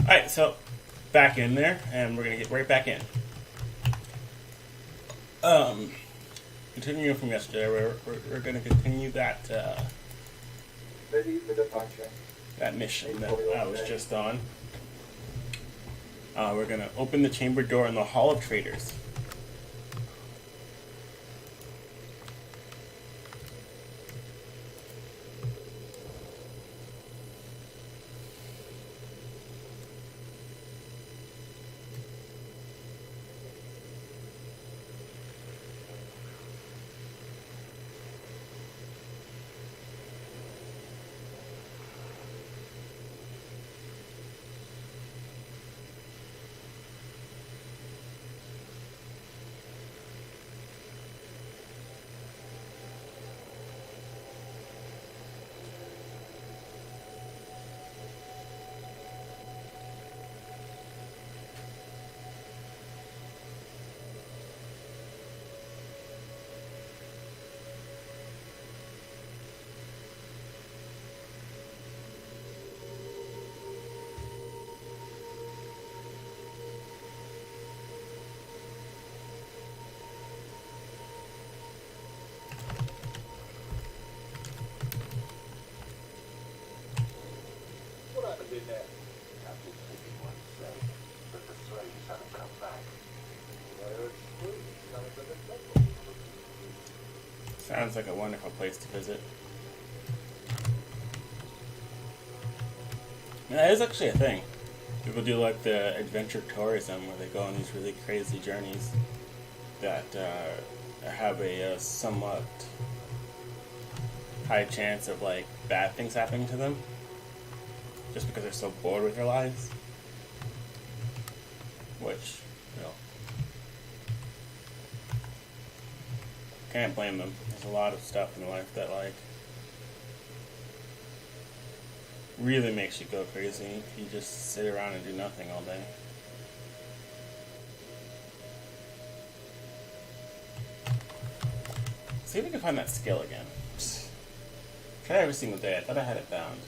Alright, so back in there, and we're gonna get right back in. Um, Continuing from yesterday, we're gonna continue that mission that I was just on. We're gonna open the chamber door in the Hall of Traders. Sounds like a wonderful place to visit. And that is actually a thing. People do like the adventure tourism where they go on these really crazy journeys that have a somewhat high chance of like bad things happening to them just because they're so bored with their lives. Which, you know, can't blame them. There's a lot of stuff in life that like really makes you go crazy if you just sit around and do nothing all day. See if we can find that skill again. Try every single day. I thought I had it bound.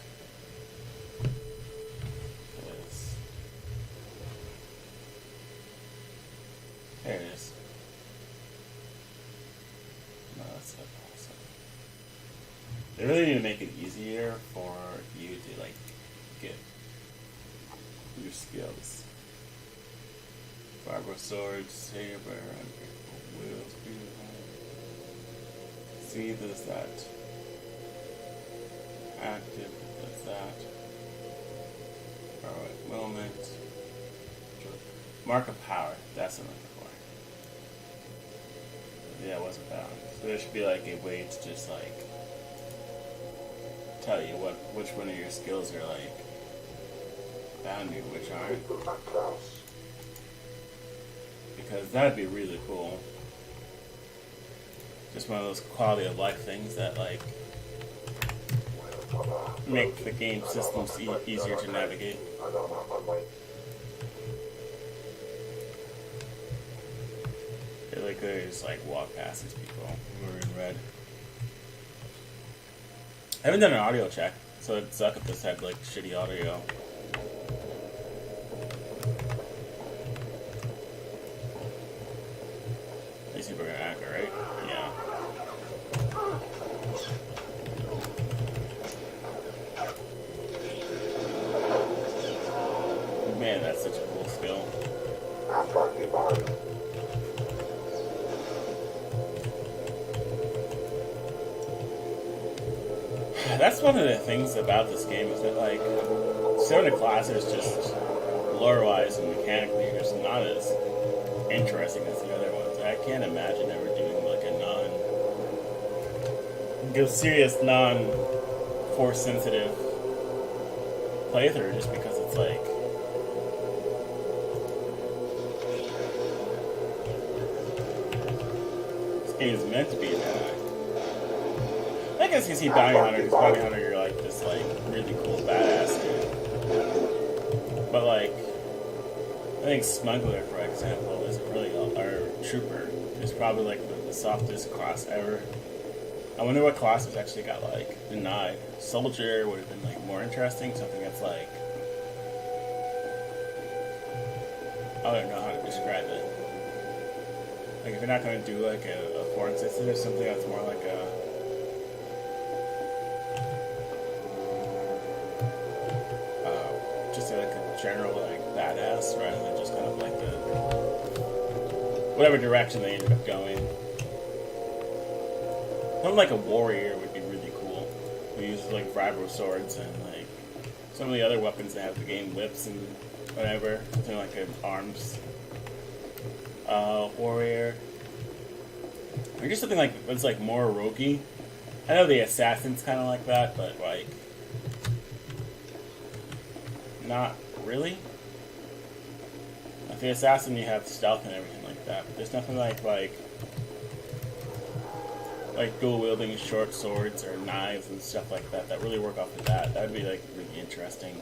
There it is. No, that's so awesome. They really need to make it easier for you to like get your skills. Barbara sword, saber, wheels, see, does that. Active, does that. Alright, moment. Mark of power, that's what I'm looking for. Yeah, it wasn't bound. So there should be like a way to just like tell you which one of your skills are like bound to, which aren't. Because that'd be really cool. Just one of those quality of life things that like make the game systems easier to navigate. They're like they just like walk past these people who are in red. I haven't done an audio check, so it'd suck if this had like shitty audio. These people are gonna act, right? Yeah. Man, that's such a cool skill. That's one of the things about this game is that like some of the classes just lore-wise and mechanically are just not as interesting as the other ones. I can't imagine ever doing like a serious non-force sensitive playthrough just because it's like this game is meant to be that. I guess you see Bounty Hunter, because Bounty Hunter you're like this like really cool badass dude. But like I think Smuggler, for example, is really or Trooper is probably like the softest class ever. I wonder what classes actually got like denied. Soldier would have been like more interesting, something that's like I don't know how to describe it. Like, if you're not going to do like a foreign system or something that's more like just like a general like badass rather than just kind of like the whatever direction they ended up going. Something like a warrior would be really cool. Who uses like vibro swords and like some of the other weapons they have to gain whips and whatever. Something like an arms warrior. Or just something like that's like more roguey. I know the assassin's kind of like that, but like not really. Like the assassin, you have stealth and everything like that, but there's nothing like dual wielding short swords or knives and stuff like that that really work off of that. That would be like really interesting.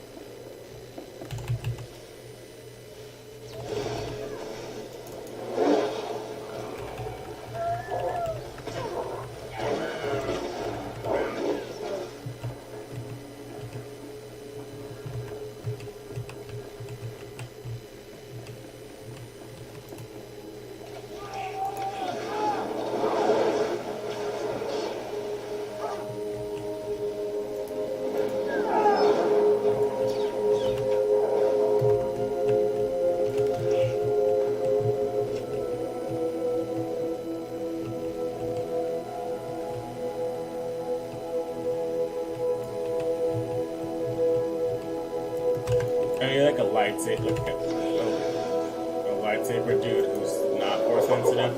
Like a lightsaber dude who's not force sensitive.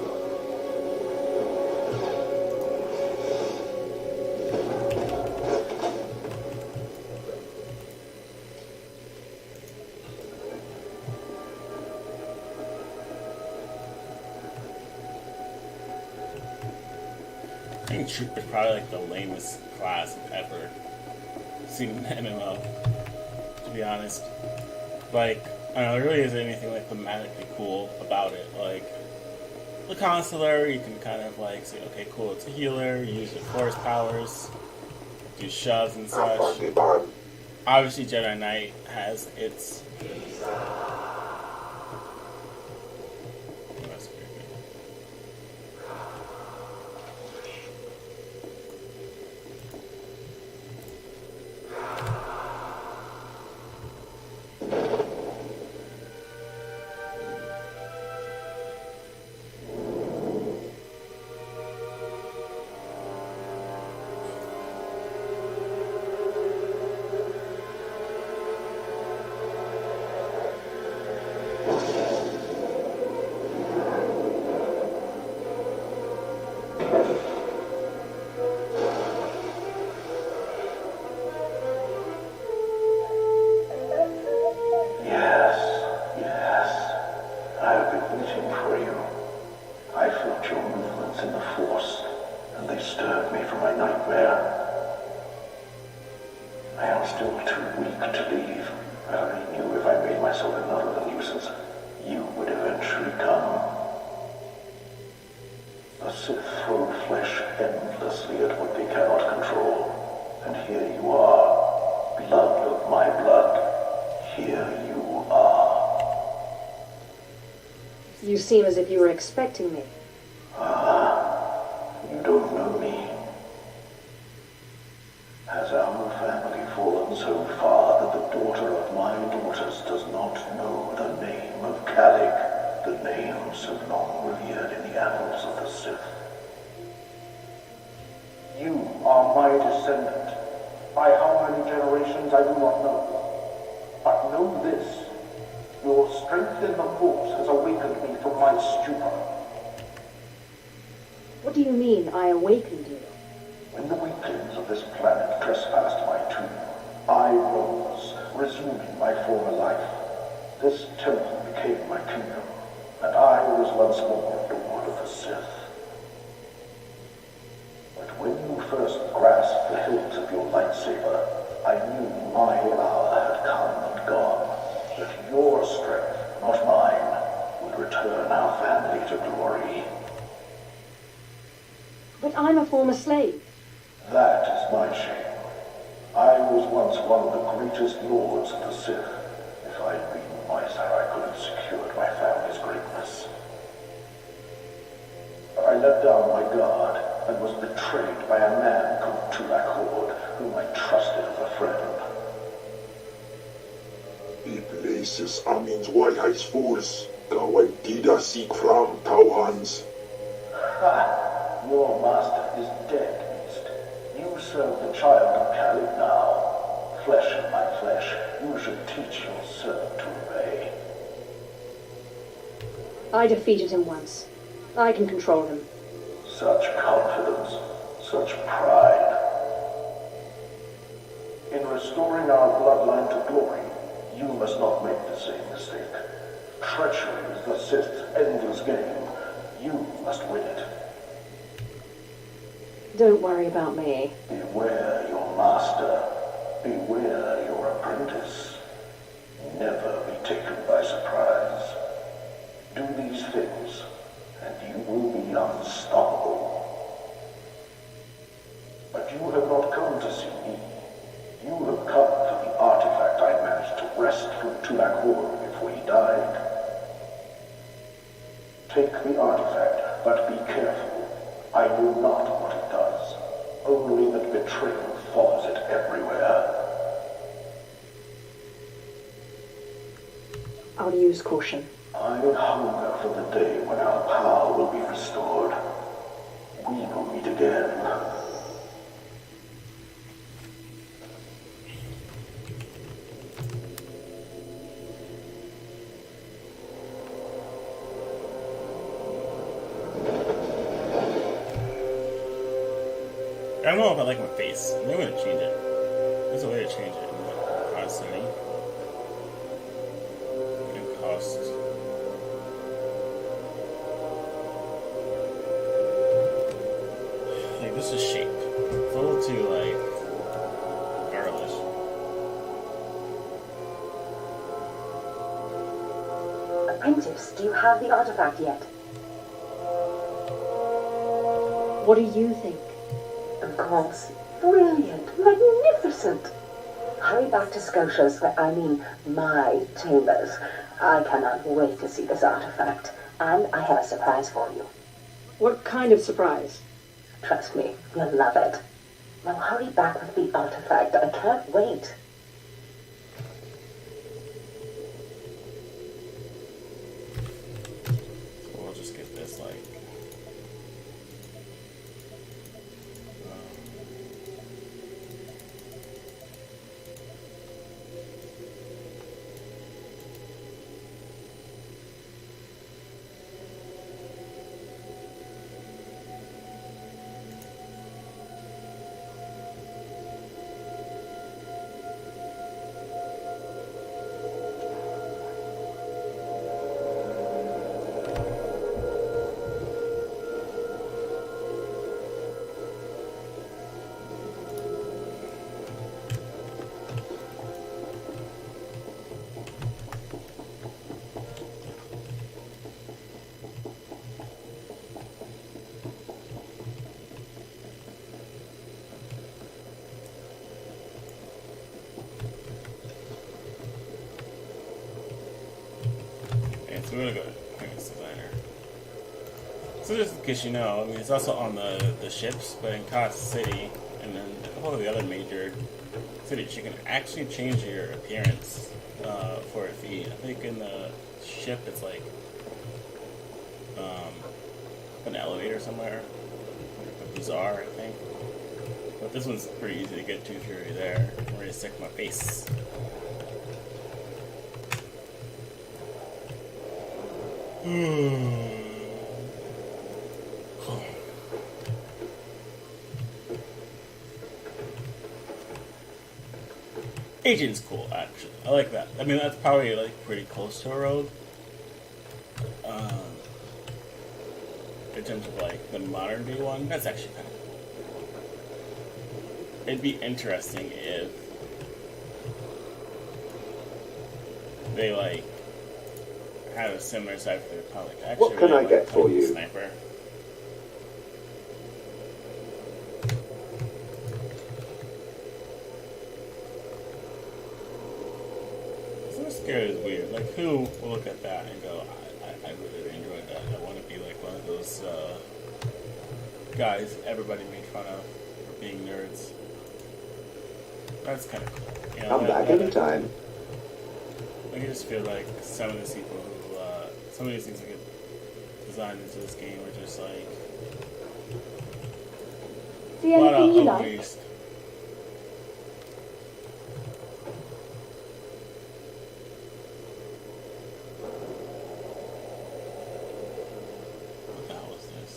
I think Troop is probably like the lamest class I've ever seen in an MMO, to be honest. Like, I don't know, there really isn't anything like thematically cool about it. Like, the Consular, you can kind of like say, okay, cool, it's a healer, you use your force powers, do shoves and such. Obviously, Jedi Knight has its. You seem as if you were expecting me. You don't know me. Has our family fallen so far that the daughter of my daughters does not know the name of Calic, the name so long revered in the annals of the Sith? You are my descendant. By how many generations I do not know. But know this. Your strength in the Force has awakened me from my stupor. What do you mean, I awakened you? When the weaklings of this planet trespassed my tomb, I rose, resuming my former life. This temple became my kingdom, and I was once more Lord of the Sith. But when you first grasped the hilt of your lightsaber, I knew my hour had come and gone. That your strength, not mine, would return our family to glory. But I'm a former slave. That is my shame. I was once one of the greatest lords of the Sith. If I'd been wiser, I could have secured my family. let down my guard and was betrayed by a man called Tulak Hord, whom I trusted as a friend. Iglesias Amin's Wijheidsvoers, Kawai Dida Sikram Tauhans. Ha! Your master is dead, Beast. You serve the child of Khalid now. Flesh of my flesh, you should teach your servant to obey. I defeated him once. I can control him. Such confidence, such pride. In restoring our bloodline to glory, you must not make the same mistake. Treachery is the Sith's endless game. You must win it. Don't worry about me. Beware your master. Beware your apprentice. Never be taken by surprise. Do these things, and you will be unstoppable. But you have not come to see me. You have come for the artifact I managed to wrest from Tulak Hord before he died. Take the artifact, but be careful. I know not what it does. Only that betrayal follows it everywhere. I'll use caution. I hunger for the day when our power will be restored. We will meet again. I don't know if I like my face. I'm going to change it. There's a way to change it. Constantly. It costs. Like, this is shape. It's a little too, like, girlish. Apprentice, do you have the artifact yet? What do you think? Of course. Brilliant. Magnificent. Hurry back to Scotia's, my chambers. I cannot wait to see this artifact. And I have a surprise for you. What kind of surprise? Trust me, you'll love it. Now hurry back with the artifact. I can't wait. We'll just get this, like... So we're gonna go to Appearance Designer. So just in case you know, I mean, it's also on the ships, but in Cost City, and then a couple of the other major cities, you can actually change your appearance for a fee. I think in the ship it's like an elevator somewhere, a bazaar, I think. But this one's pretty easy to get to if you're already there. I'm ready to stick my face. Agent's cool, actually. I like that. I mean, that's probably like pretty close to a road. In terms of like the modern day one, that's actually kind of cool. It'd be interesting if they like had a similar side for the Republic. Actually, What can I get for you? Sniper. Scared is weird. Like, who will look at that and go, I really enjoyed that. I want to be like one of those guys everybody made fun of for being nerds. That's kind of cool. You know, I'm back anytime. I just feel like some of these people who, some of these things that get designed into this game are just like See a lot anything you of like? waste. What the hell is this?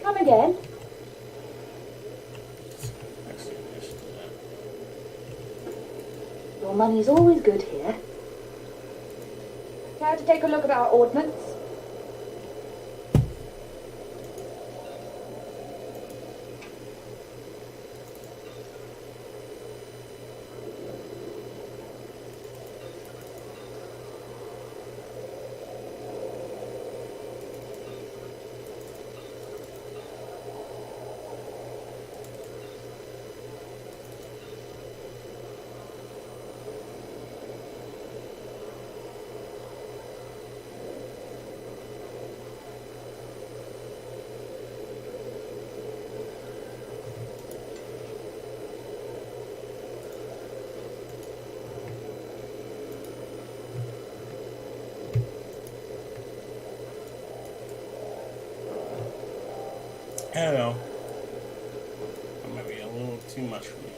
Come again. Actually, I should do that. Your money's always good here. Care to take a look at our ordnance? I don't know. That might be a little too much for me.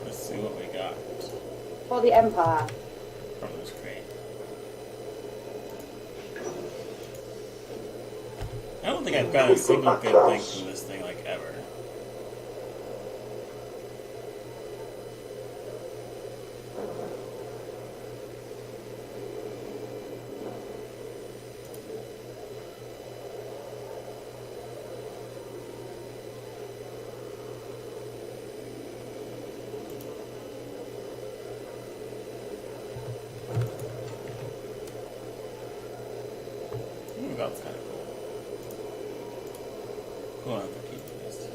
Let's see what we got For the Empire. from this crate. I don't think I've got a single good thing from this thing, like, ever. Ooh, that's kind of cool. Cool, I have to keep this.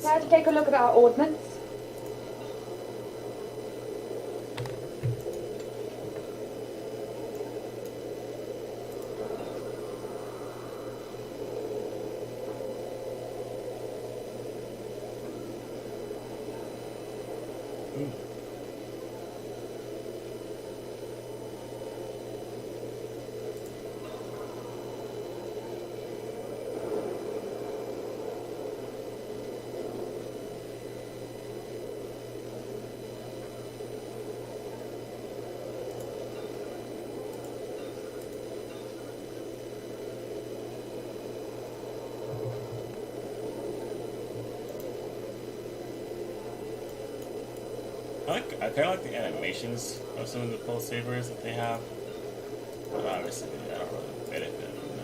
Care to take a look at our ordnance? I kind of like the animations of some of the pulse sabers that they have, but obviously I don't really benefit from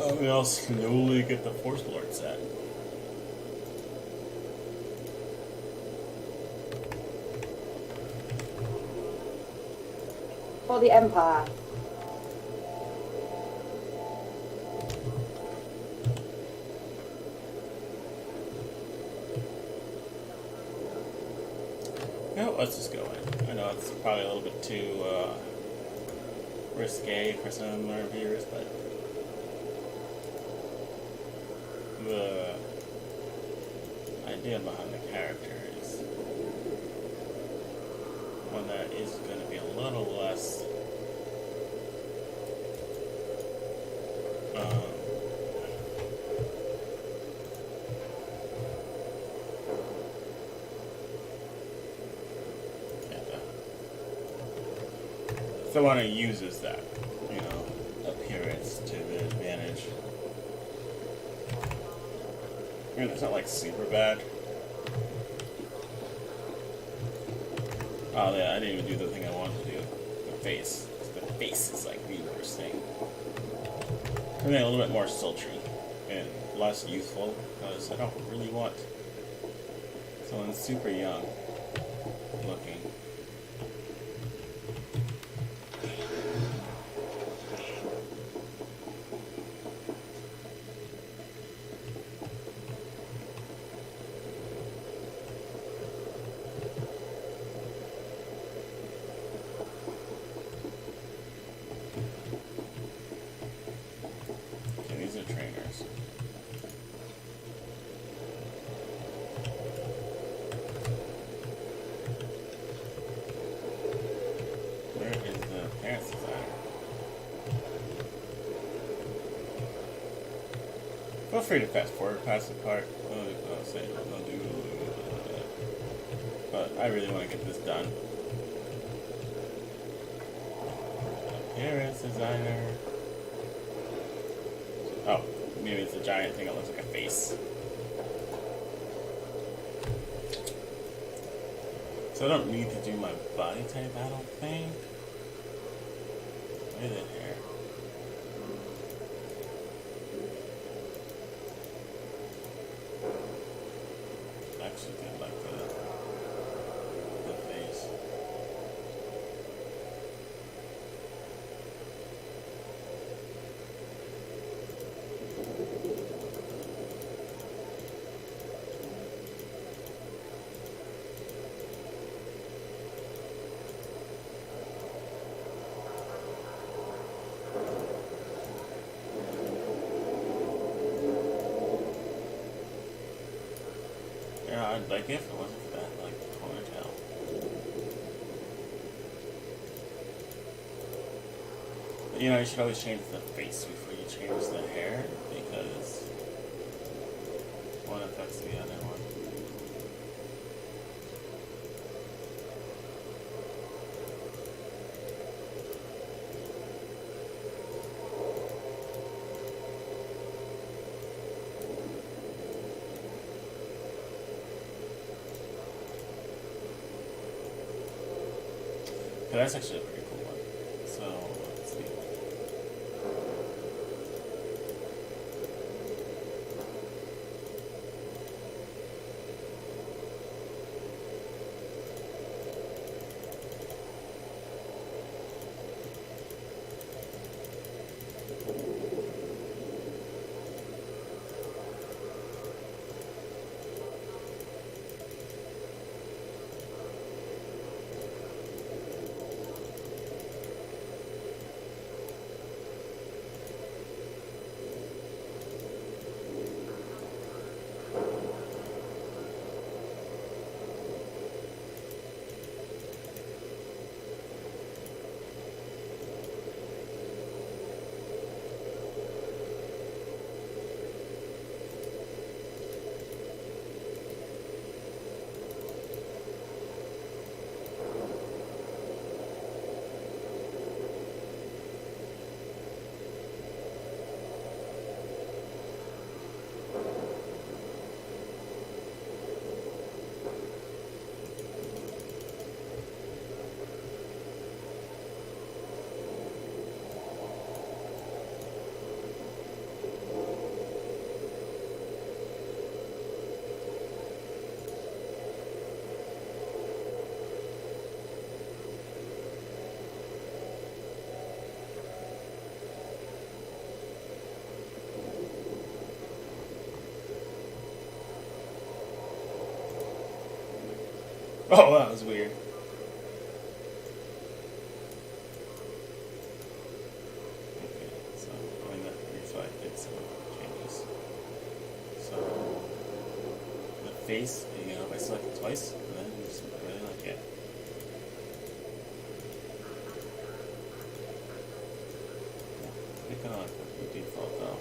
that. I mean, I'll slowly get the Force Lord set. For the Empire. So let's just go in. I know it's probably a little bit too risque for some of our viewers, but the idea behind the character is one that is going to be a little less someone who uses that, you know, appearance to the advantage. I mean, it's not like super bad. Oh yeah, I didn't even do the thing I wanted to do. The face. The face is like the worst thing. I mean, a little bit more sultry and less youthful, because I don't really want someone super young looking. Trainers. Where is the parents designer? Feel free to fast forward past the part. I'll say I'll do but I really want to get this done. Appearance designer. Oh, maybe it's a giant thing that looks like a face. So I don't need to do my body type, I don't think. Look at that hair. I actually did like the face. Yeah, I'd like it if it wasn't for that, like, ponytail. But, you know, you should always change the face before you change the hair, because one affects the other one. But that's actually a pretty cool one. So, let's see. Oh, that was weird. make some changes. So the face, you know, if I select it twice, and then just I really like it. I kind of like the default though.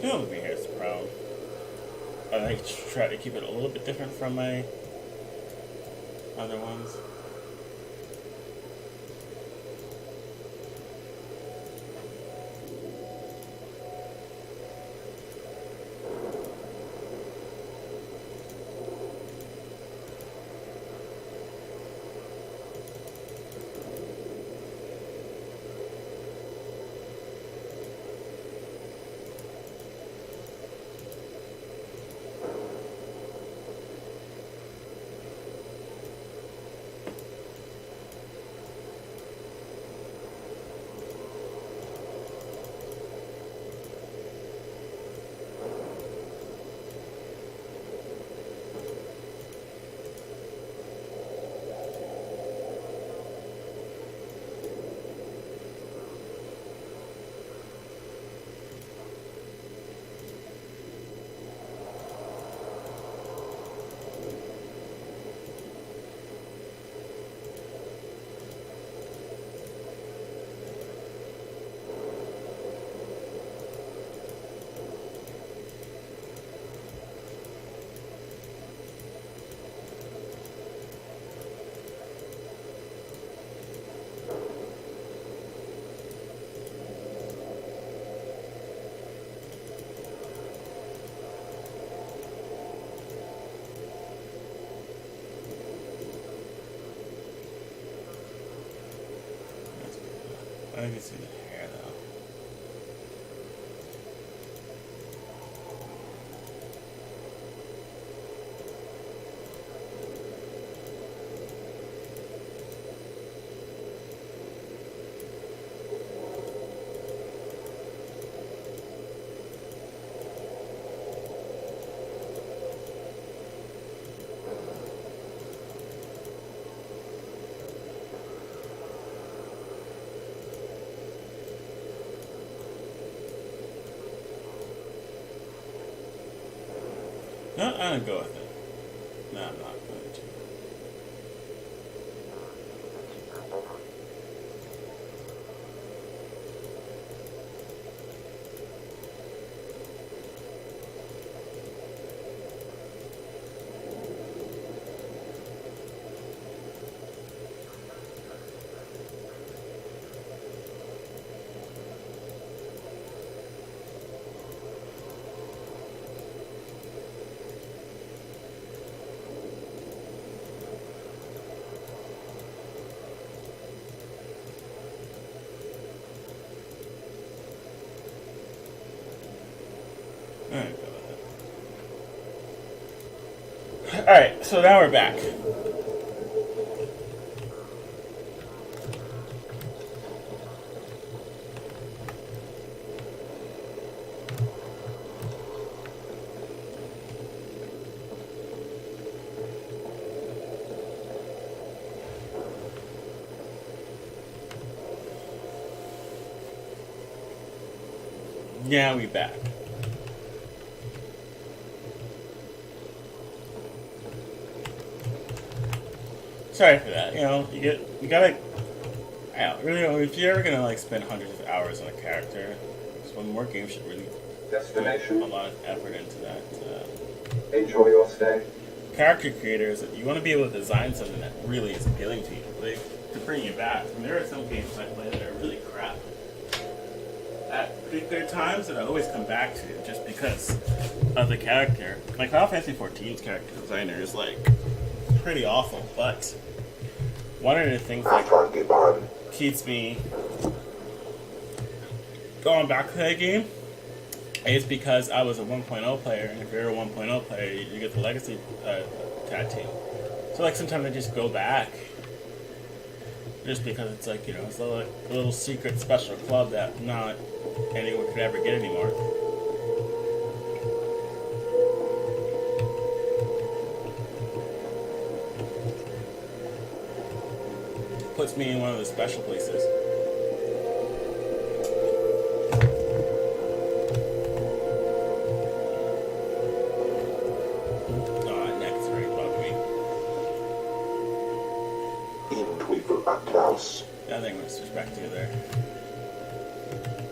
You know, movie here is proud. I like to try to keep it a little bit different from my other ones. I can see the hair though. No, I'm gonna go with it. No, I'm not going to. I'm gonna go with it. Alright, so now we're back. Yeah, we back. Sorry for that. You know, you gotta. I don't really know if you're ever gonna like spend hundreds of hours on a character. Just one more game should really Destination. put a lot of effort into that. Enjoy your stay. Character creators, you want to be able to design something that really is appealing to you, like to bring you back. I mean, there are some games I play that are really crap at particular times that I always come back to just because of the character. Like Final Fantasy XIV's character designer is like pretty awful, but one of the things I that can't get on. keeps me going back to that game is because I was a 1.0 player, and if you're a 1.0 player, you get the legacy tattoo. So like sometimes I just go back just because it's like, you know, it's a little secret special club that not anyone could ever get anymore. Puts me in one of the special places. Klaus. I think we'll switch back to there.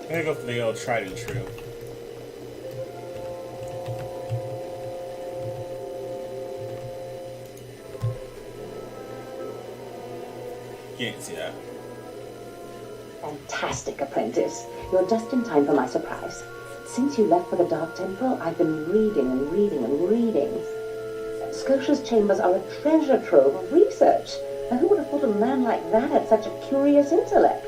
I'm gonna go for the old tried and true. You didn't see that. Fantastic, apprentice. You're just in time for my surprise. Since you left for the Dark Temple, I've been reading and reading and reading. Scotia's chambers are a treasure trove of research. And who would have thought a man like that had such a curious intellect?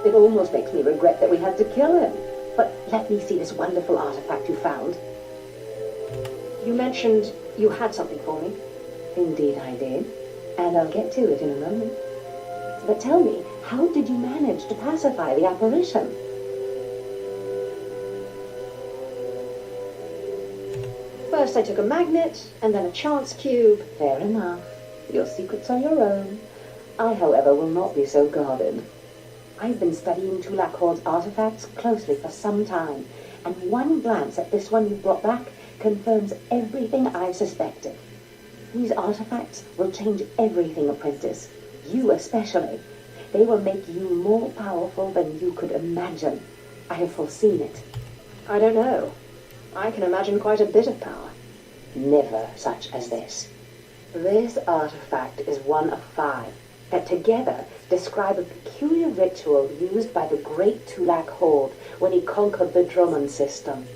It almost makes me regret that we had to kill him. But let me see this wonderful artifact you found. You mentioned you had something for me. Indeed I did. And I'll get to it in a moment. But tell me, how did you manage to pacify the apparition? First I took a magnet, and then a chance cube. Fair enough. Your secrets are your own. I, however, will not be so guarded. I've been studying Tulak Hord's artifacts closely for some time, and one glance at this one you brought back confirms everything I suspected. These artifacts will change everything, apprentice. You especially. They will make you more powerful than you could imagine. I have foreseen it. I don't know. I can imagine quite a bit of power. Never such as this. This artifact is one of 5 that together describe a peculiar ritual used by the great Tulak Hord when he conquered the Drummond system.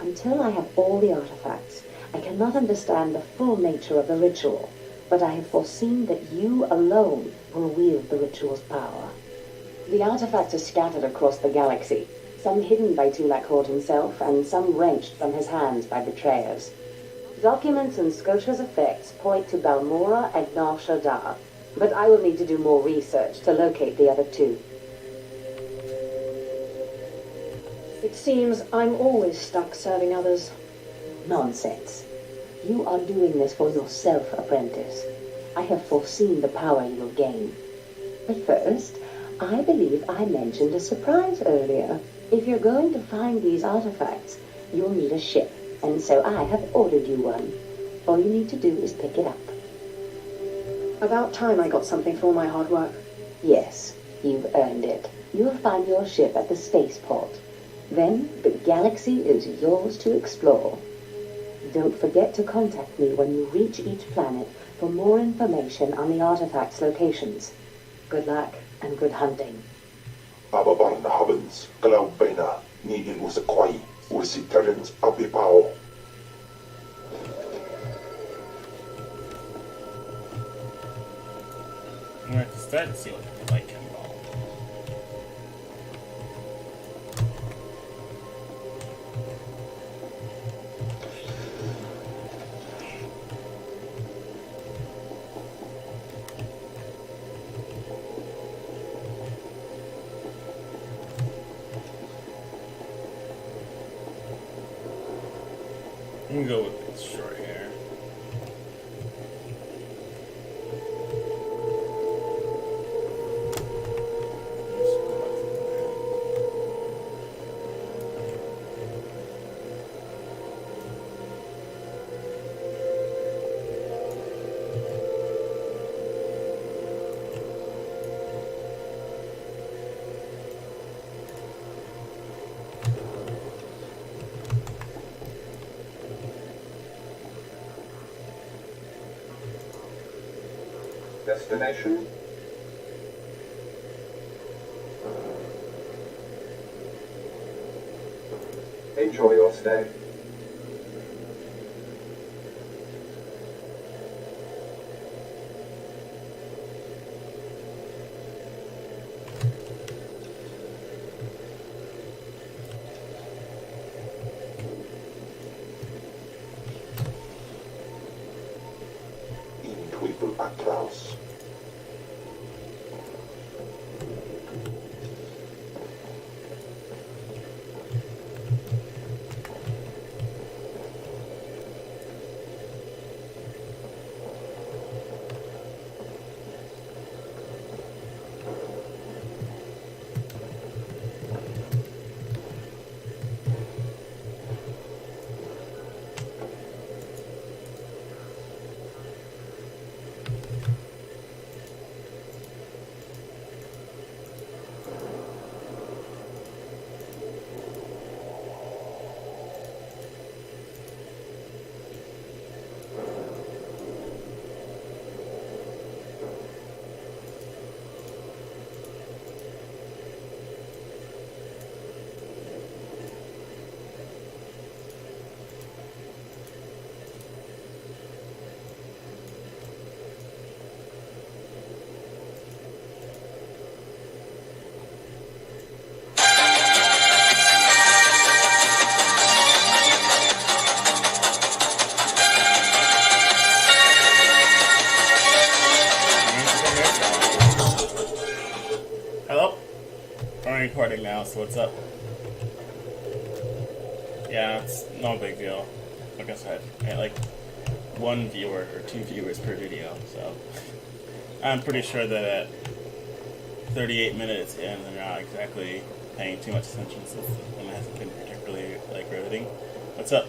Until I have all the artifacts, I cannot understand the full nature of the ritual, but I have foreseen that you alone will wield the ritual's power. The artifacts are scattered across the galaxy, some hidden by Tulak Hord himself, and some wrenched from his hands by betrayers. Documents and Scotia's effects point to Balmora and Nar Shaddaa, but I will need to do more research to locate the other 2. It seems I'm always stuck serving others. Nonsense. You are doing this for yourself, apprentice. I have foreseen the power you will gain. But first, I believe I mentioned a surprise earlier. If you're going to find these artifacts, you'll need a ship, and so I have ordered you one. All you need to do is pick it up. About time I got something for all my hard work. Yes, you've earned it. You'll find your ship at the spaceport. Then the galaxy is yours to explore. Don't forget to contact me when you reach each planet for more information on the artifacts' locations. Good luck and good hunting. Ababar na Havens, Glaubena, Nidin was a Kwai, Ursi Terrence Abipao. I'm gonna have to start to see what the light can involve. I'm gonna go with this short hair. Destination? Enjoy your stay. Incredible applause. Hello? I'm recording now, so what's up? Yeah, it's no big deal. Like I said, I had like 1 viewer or 2 viewers per video, so I'm pretty sure that at 38 minutes in, they're not exactly paying too much attention since the one hasn't been particularly like riveting. What's up?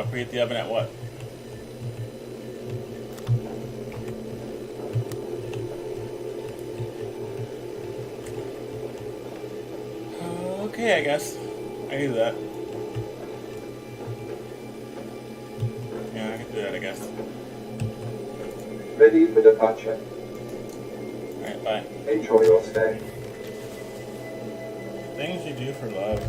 Preheat the oven at what? Okay, I guess. I can do that. Yeah, I can do that, I guess. Ready for departure. Alright, bye. Enjoy your stay. Things you do for love.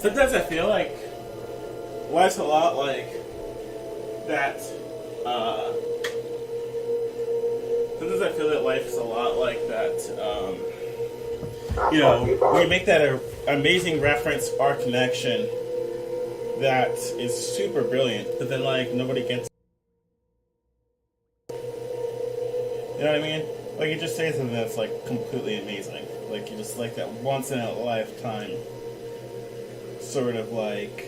Sometimes I feel like life's a lot like that. Sometimes I feel that life's a lot like that. You know, we make that amazing reference or connection that is super brilliant, but then like nobody gets. You know what I mean? Like you just say something that's like completely amazing. Like you just like that once in a lifetime sort of like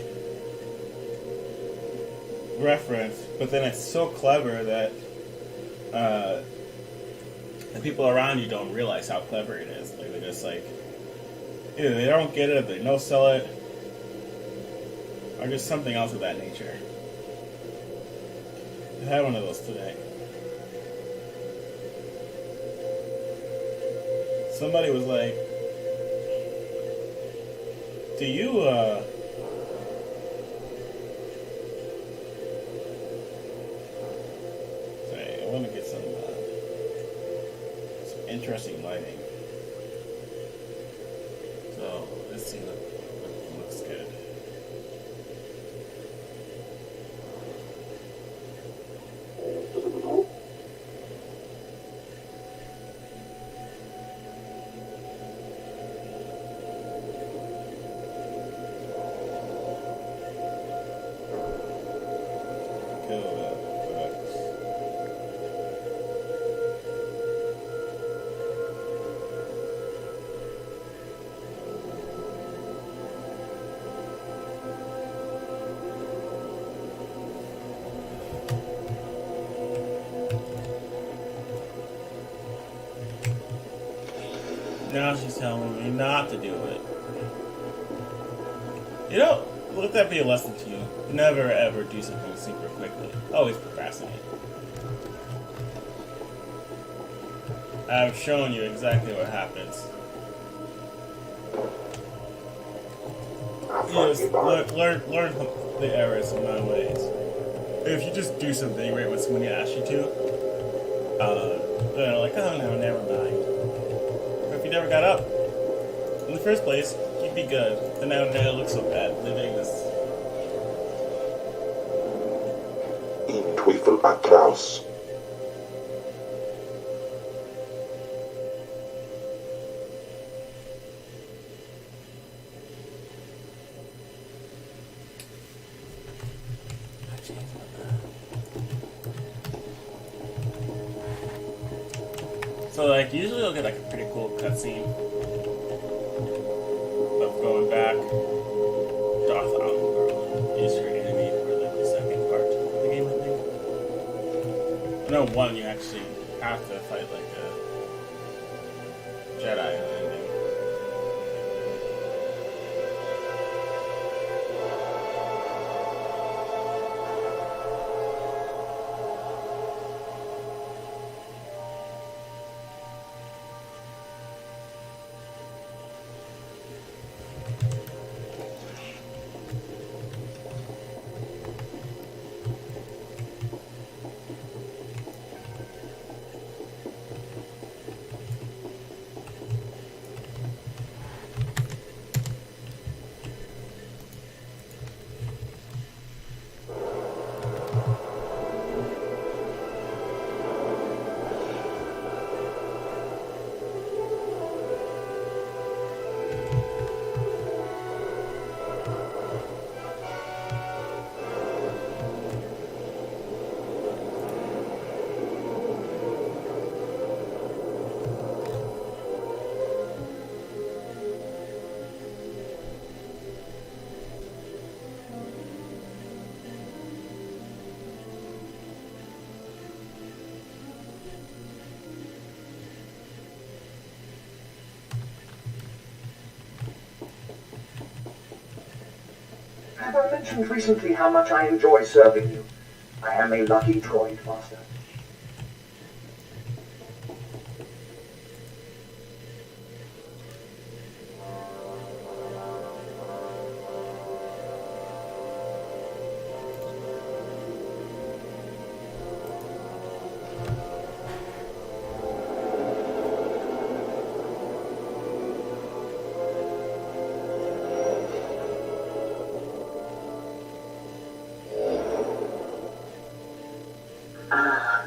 reference, but then it's so clever that the people around you don't realize how clever it is. Like they're just like either they don't get it, or they no sell it, or just something else of that nature. I had one of those today. Somebody was like, do you, sorry, I want to get some interesting lighting. So, let's see what looks good. Now she's telling me not to do it. You know, let that be a lesson to you. Never ever do something super quickly. Always procrastinate. I've shown you exactly what happens. You just learn the errors of my ways. If you just do something right when somebody asks you to, they're like, oh no, never mind. But if you never got up in the first place, you'd be good. And now it looks so bad living this. In Teufel atraus. So like usually you'll get like a pretty cool cutscene of going back. Darth Allen is your enemy for like the second part of the game, I think. No, one you actually have to fight like a Jedi in the ending. Have I mentioned recently how much I enjoy serving you? I am a lucky droid, Master.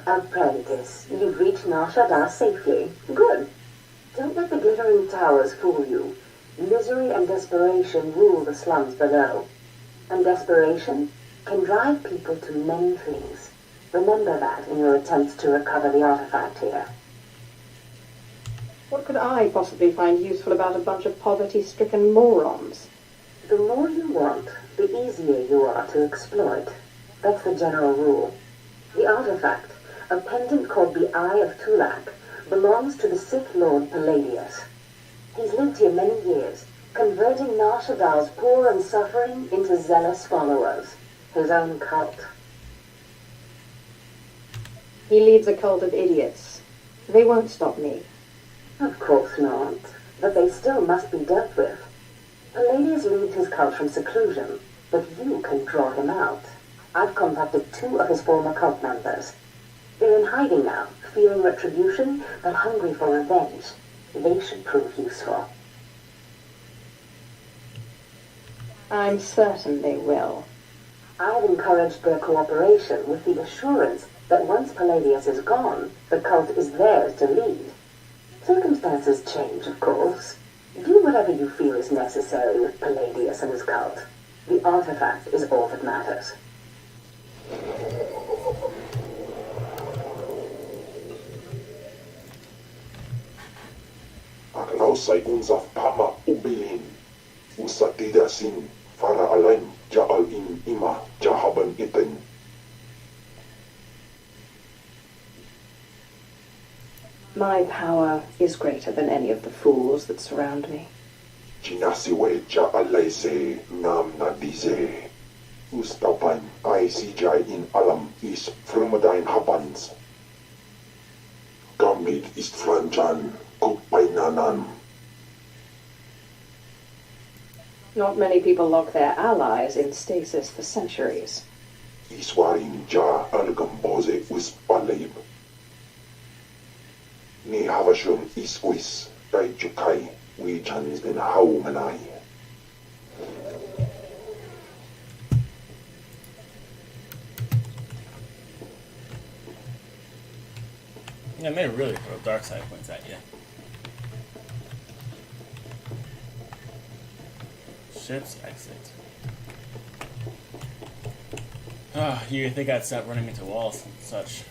Apprentice, you've reached Nar Shaddaa safely. Good. Don't let the glittering towers fool you. Misery and desperation rule the slums below. And desperation can drive people to many things. Remember that in your attempts to recover the artifact here. What could I possibly find useful about a bunch of poverty-stricken morons? The more you want, the easier you are to exploit. That's the general rule. The artifact, a pendant called the Eye of Tulak, belongs to the Sith Lord Palladius. He's lived here many years, converting Nar Shaddaa's poor and suffering into zealous followers. His own cult. He leads a cult of idiots. They won't stop me. Of course not, but they still must be dealt with. Palladius leads his cult from seclusion, but you can draw him out. I've contacted 2 of his former cult members. They're in hiding now, fearing retribution, but hungry for revenge. They should prove useful. I'm certain they will. I've encouraged their cooperation with the assurance that once Palladius is gone, the cult is theirs to lead. Circumstances change, of course. Do whatever you feel is necessary with Palladius and his cult. The artifact is all that matters. Aknausay unsa pama ubilin. Usa tidak sin fara alain ja'al in ima jahaban iten. My power is greater than any of the fools that surround me. Jinasiwe ja'alaise nam nadize. Ustapan ay sijay in alam is Frumadain habans. Gamit ist franjan kupainanan. Not many people lock their allies in stasis for centuries. Iswarin ja algamboze uspalib. Ni havashum is uis daijukai we chans bin haumanai. Yeah, they really throw dark side points at you. Ship's exit. Ah, you think I'd stop running into walls and such.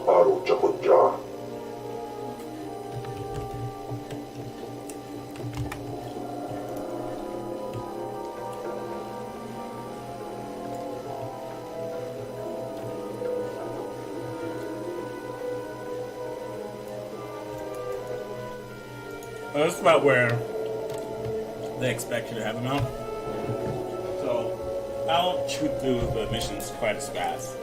Aro Japunja. Well, that's about where they expect you to have them out. So I'll shoot through the missions quite as fast.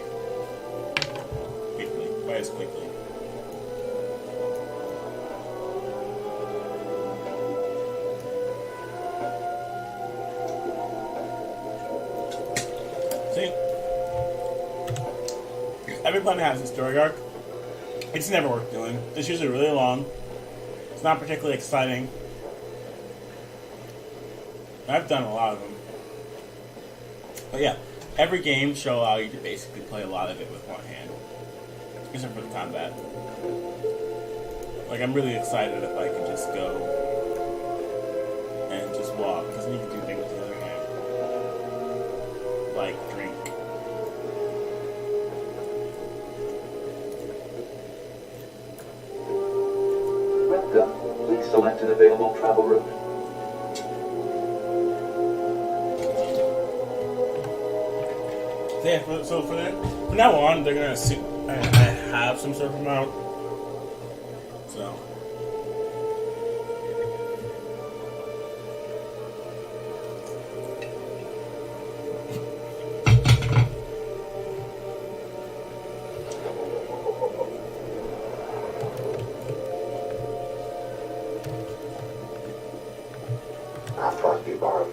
Quite as quickly. See? Every planet has a story arc. It's never worth doing. It's usually really long. It's not particularly exciting. I've done a lot of them. But yeah, every game should allow you to basically play a lot of it with one hand. Except for the combat. Like, I'm really excited if I can just go and just walk, because then you can do things with the other hand. Like drink. Welcome. Please select an available travel route. So yeah, from now on, they're gonna assume I have some sort of amount. So. Afrandiban.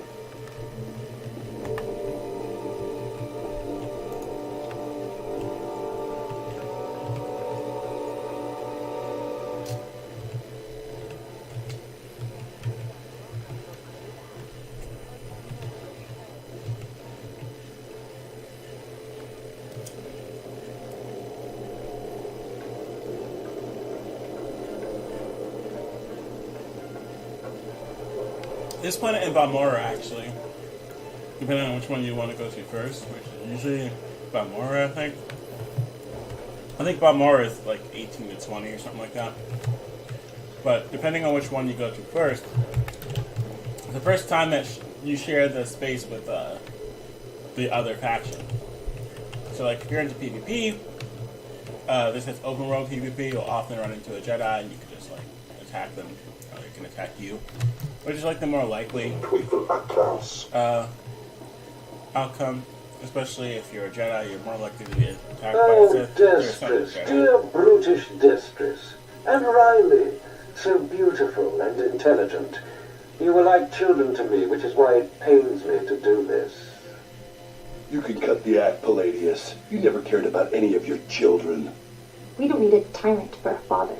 This planet and Balmora, actually, depending on which one you want to go to first, which is usually Balmora, I think. I think Balmora is like 18 to 20 or something like that. But depending on which one you go to first, the first time that you share the space with the other faction. So like if you're into PvP, this is open world PvP, you'll often run into a Jedi and you can just like attack them, or they can attack you. Which is like the more likely outcome, especially if you're a Jedi, you're more likely to be attacked by Oh, Sith. Destress, dear brutish Destress, and Riley, so beautiful and intelligent. You were like children to me, which is why it pains me to do this. You can cut the act, Palladius. You never cared about any of your children. We don't need a tyrant for a father.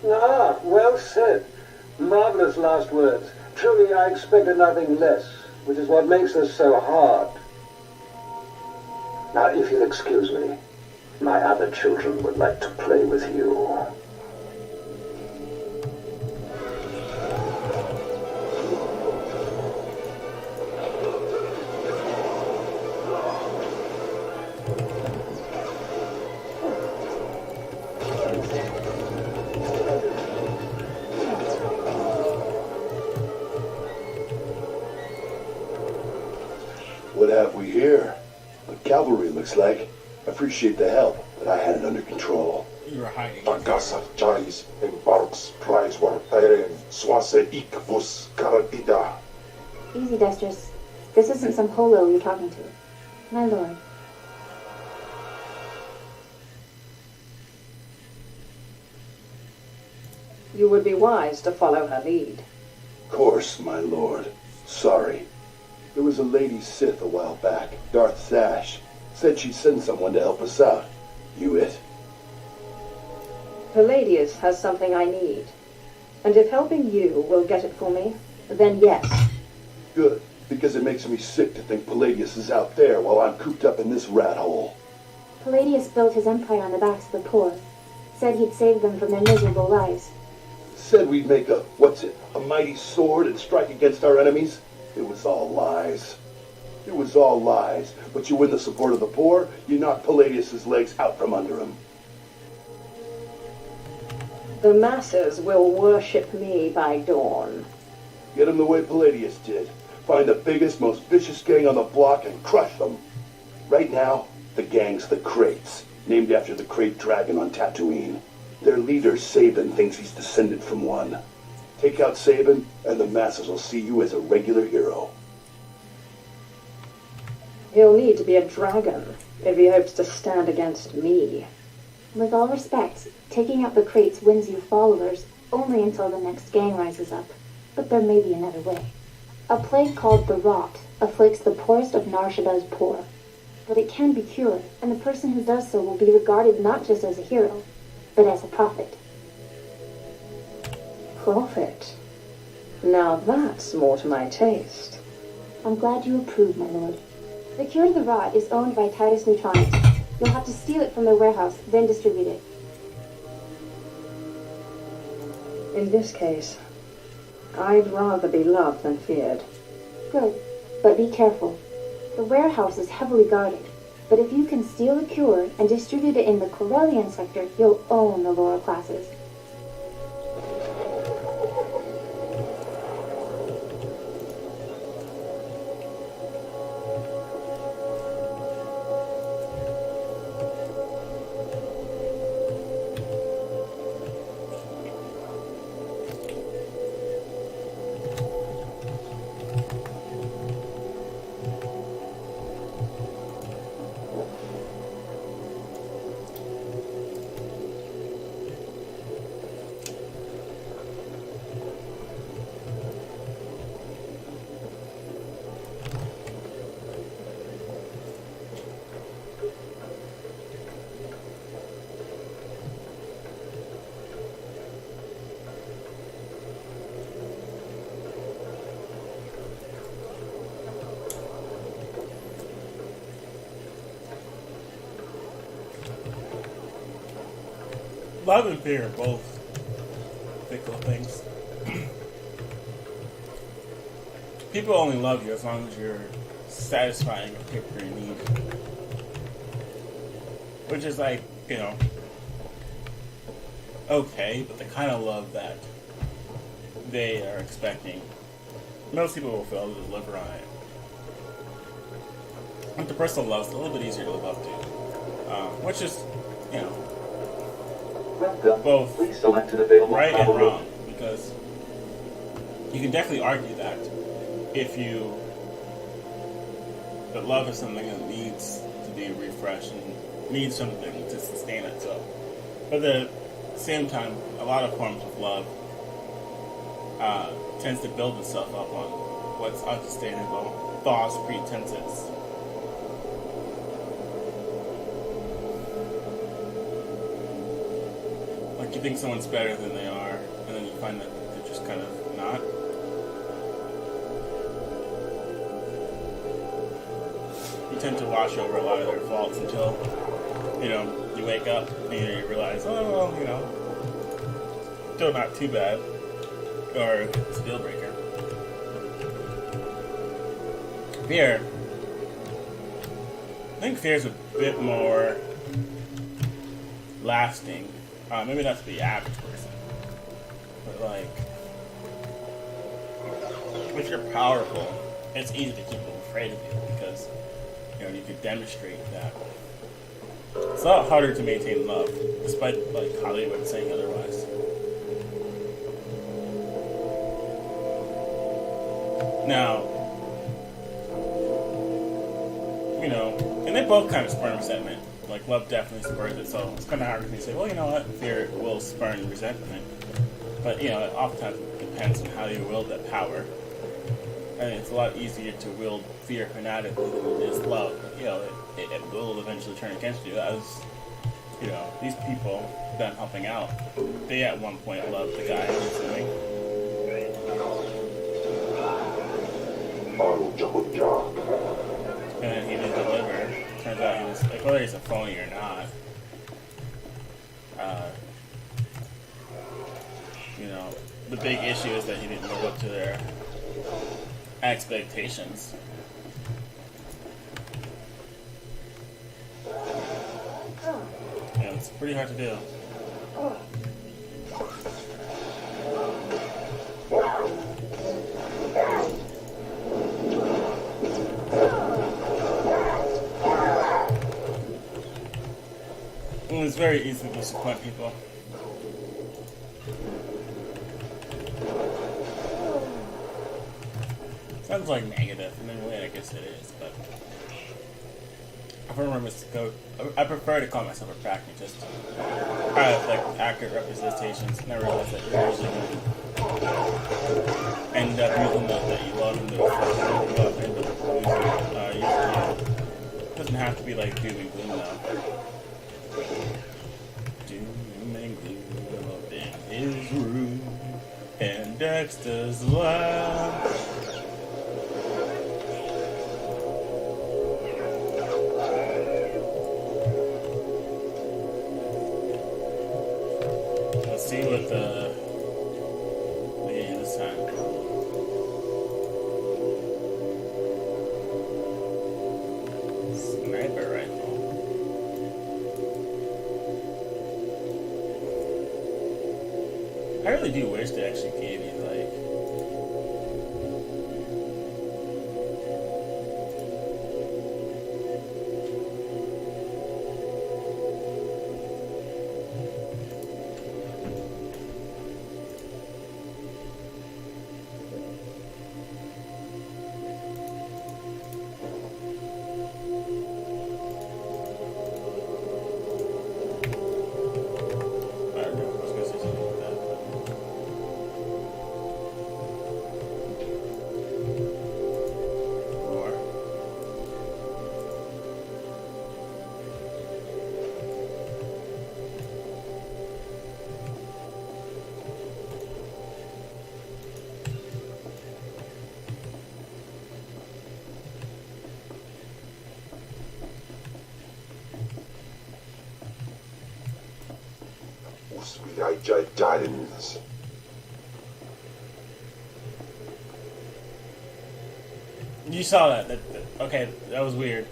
Ah, well said. Marvelous last words. Truly, I expected nothing less, which is what makes this so hard. Now, if you'll excuse me, my other children would like to play with you. What have we here? The cavalry looks like. Appreciate the help, but I had it under control. You were hiding. Tagasa Jais embarks prize war Tyren Swase Ikvus Karatida. Easy, Destrus. This isn't some holo you're talking to. My lord. You would be wise to follow her lead. Course, my lord. Sorry. There was a lady Sith a while back, Darth Sash. Said she'd send someone to help us out. You it? Palladius has something I need. And if helping you will get it for me, then yes. Good, because it makes me sick to think Palladius is out there while I'm cooped up in this rat hole. Palladius built his empire on the backs of the poor. Said he'd save them from their miserable lives. Said we'd make a mighty sword and strike against our enemies. It was all lies. It was all lies. But you win the support of the poor, you knock Palladius's legs out from under him. The masses will worship me by dawn. Get him the way Palladius did. Find the biggest, most vicious gang on the block and crush them. Right now, the gang's the Kraits, named after the Krayt dragon on Tatooine. Their leader, Sabin, thinks he's descended from one. Take out Sabin, and the masses will see you as a regular hero. He'll need to be a dragon if he hopes to stand against me. With all respect, taking out the crates wins you followers only until the next gang rises up. But there may be another way. A plague called the Rot afflicts the poorest of Nar Shadda's poor. But it can be cured, and the person who does so will be regarded not just as a hero, but as a prophet. Prophet? Now that's more to my taste. I'm glad you approve, my lord. The cure to the Rot is owned by Titus Neutronics. You'll have to steal it from their warehouse, then distribute it. In this case, I'd rather be loved than feared. Good, but be careful. The warehouse is heavily guarded, but if you can steal the cure and distribute it in the Corellian sector, you'll own the lower classes. Love and fear are both fickle things. People only love you as long as you're satisfying a particular need. Which is like, you know, okay, but the kind of love that they are expecting, most people will fail to deliver on it. Like the personal love is a little bit easier to live up to. Which is, you know, both Please select an available right and travel route. wrong, because you can definitely argue that that love is something that needs to be refreshed and needs something to sustain itself. But at the same time, a lot of forms of love tends to build itself up on what's unsustainable, false pretenses. Like you think someone's better than they are, and then you find that they're just kind kind of not. You tend to wash over a lot of their faults until, you know, you wake up and you realize, oh, well, you know, still not too bad, or it's a deal breaker. Fear. I think fear is a bit more lasting. Maybe not to the average person, but like, if you're powerful, it's easy to keep them afraid of you because, you know, you can demonstrate that. It's a lot harder to maintain love, despite like Hollywood saying otherwise. Now, you know, and they both kind of spurn resentment. Like, love definitely spurs it, so it's kind of hard for me to say, well, you know what, fear will spurn resentment. But, you know, it oftentimes depends on how you wield that power. And it's a lot easier to wield fear fanatically than it is love. You know, it will eventually turn against you, as, you know, these people that I'm helping out, they at one point loved the guy, I'm assuming. And then he didn't deliver. Turns out he was, like, whether he's a phony or not, you know, the big issue is that he didn't live up to their expectations. Yeah, it's pretty hard to do. It's very easy to disappoint people. Sounds like negative, and in a way I guess it is, but I prefer to call myself a pragmatist. I have like accurate representations, and I realize that you're usually going to end up using those that you love and those that you love end up using. It doesn't have to be like doom and gloom though. Doom and gloom up in his room, and Dexter's laugh. Let's see what the this time. Sniper rifle. I really do wish they actually gave you like Gardens. you saw that. Okay, that was weird.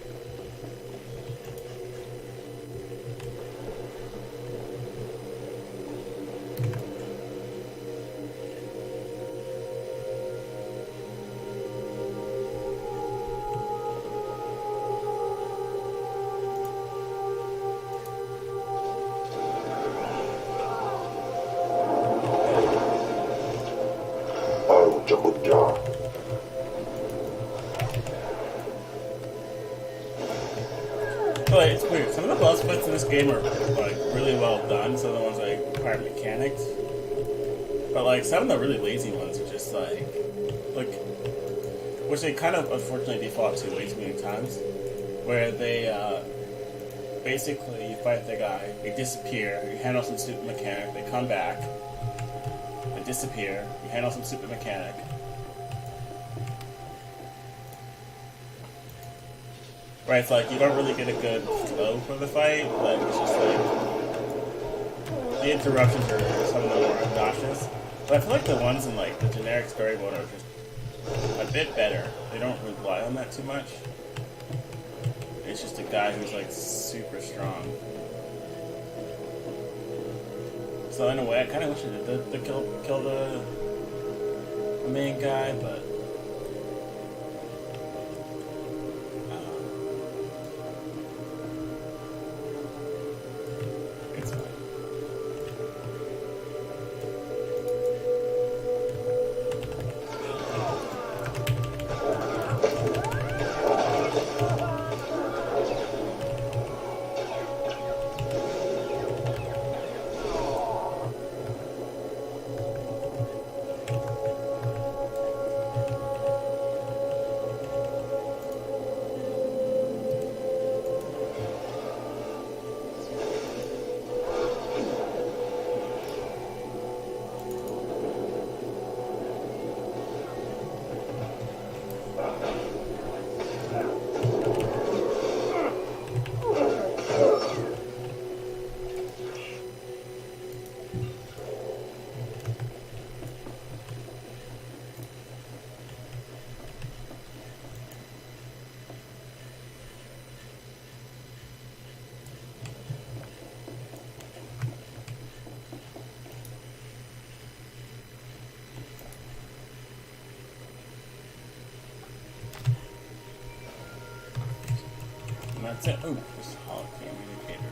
But it's weird. Some of the boss fights in this game are like really well done. Some of the ones like require mechanics, but like some of the really lazy ones are just like, which they kind of unfortunately default to way too many times, where they basically you fight the guy, they disappear, you handle some stupid mechanic, they come back, they disappear, you handle some stupid mechanic. Right, it's like you don't really get a good flow for the fight, like it's just like the interruptions are some of the more obnoxious. But I feel like the ones in like the generic story mode are just a bit better. They don't rely on that too much. It's just a guy who's like super strong. So in a way, I kind of wish I did kill the main guy, but it's fine. That's it. Oh, this holocam indicator.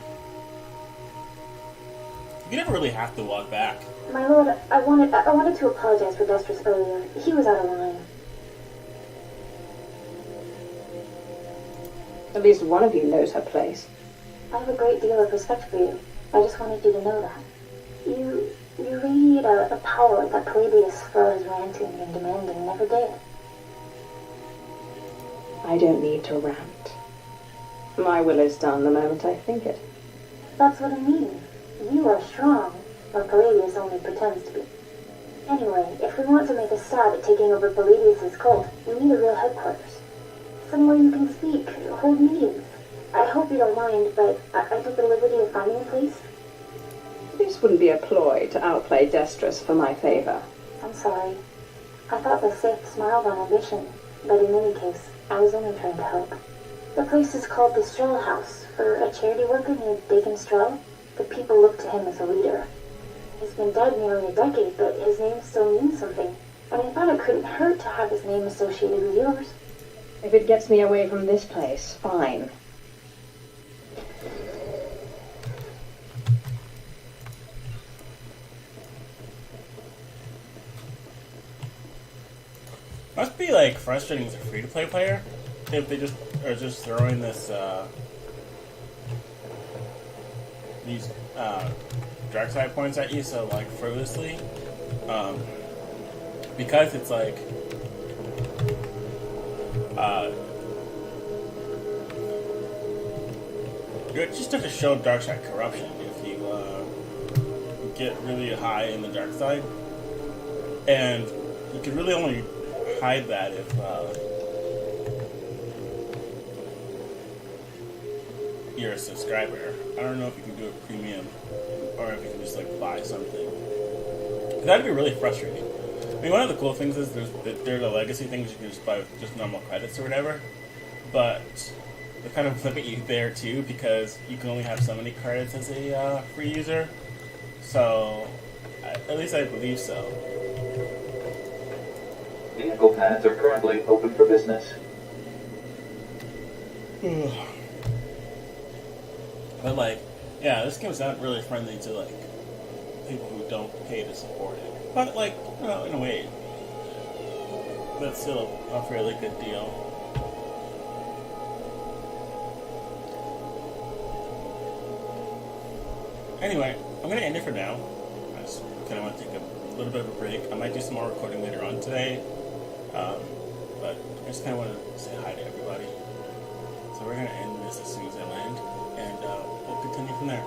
You never really have to walk back. My lord, I wanted to apologize for Destris earlier. He was out of line. At least one of you knows her place. I have a great deal of respect for you. I just wanted you to know that. You radiate a power that Palladius, for his ranting and demanding, never did. I don't need to rant. My will is done the moment I think it. That's what I mean. You are strong, but Palladius only pretends to be. Anyway, if we want to make a stab at taking over Palladius' cult, we need a real headquarters. Somewhere you can speak, hold meetings. I hope you don't mind, but I took the liberty of finding a place. This wouldn't be a ploy to outplay Destris for my favor. I'm sorry. I thought the Sith smiled on ambition, but in any case, I was only trying to help. The place is called the Stroll House. For a charity worker named Dakin Stroll, the people look to him as a leader. He's been dead nearly a decade, but his name still means something, and I thought it couldn't hurt to have his name associated with yours. If it gets me away from this place, fine. Must be like frustrating as a free-to-play player if they just are just throwing this these dark side points at you so like frivolously, because it's like you just have to show dark side corruption if you get really high in the dark side, and you can really only hide that if you're a subscriber. I don't know if you can do it premium or if you can just like buy something. That'd be really frustrating. I mean, one of the cool things is there are the legacy things you can just buy with just normal credits or whatever, but they kind of limit you there too because you can only have so many credits as a free user. So, at least I believe so. Vehicle paths are currently open for business. But like, yeah, this game's not really friendly to like people who don't pay to support it. But like, you know, in a way, that's still a fairly good deal. Anyway, I'm gonna end it for now. I just kind of want to take a little bit of a break. I might do some more recording later on today, but I just kind of want to say hi to everybody. So we're gonna end this as soon as I land, and we'll continue from there.